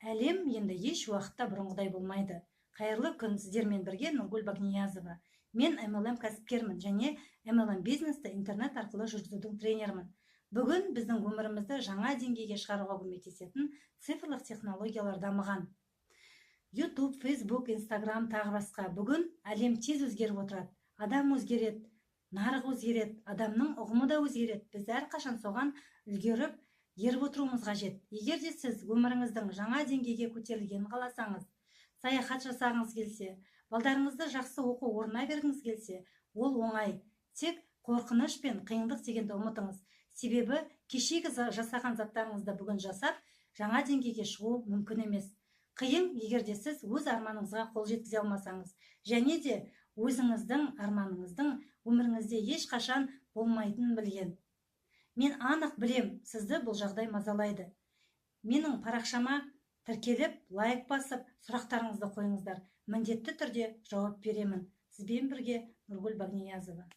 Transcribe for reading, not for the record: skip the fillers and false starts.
Әлем енді еш уақытта бұрынғыдай болмайды. Қайырлы күн, сіздермен бірге Нұргүл Багниязова. Мен MLM кәсіпкермін және MLM бизнесті интернет арқылы жүргізудің тренерімін. Бүгін біздің өмірімізді жаңа деңгейге шығаруға көмектесетін цифрлық технологиялар дамыған. YouTube, Facebook, Instagram тағы басқа. Бүгін әлем тез өзгеріп отырады. Адам өзгереді, нарық өзгереді, адамның ұғымы да өзгереді. Біз әрқашан соған үлгеріп еріп отыруымыз қажет. Егер де сіз өміріңіздің жаңа деңгейге көтерілгенін қаласаңыз, саяхат жасағыңыз келсе, балдарыңызды жақсы оқу орнына бергіңіз келсе, ол оңай. Тек қорқыныш пен қиындық дегенді ұмытыңыз. Себебі кешегі жасаған заттарыңызды бүгін жасап, жаңа деңгейге шығу мүмкін емес. Қиын, егер де сіз өз арманыңызға қол жеткізе алмасаңыз, және де өзіңіздің арманыңыздың өміріңізде ешқашан болмайтынын білген. Мен анық білем, сізді бұл жағдай мазалайды. Менің парақшама тіркеліп, лайк басып, сұрақтарыңызды қойыңыздар. Міндетті түрде жауап беремін. Сізбен бірге Нұргүл Багниязова.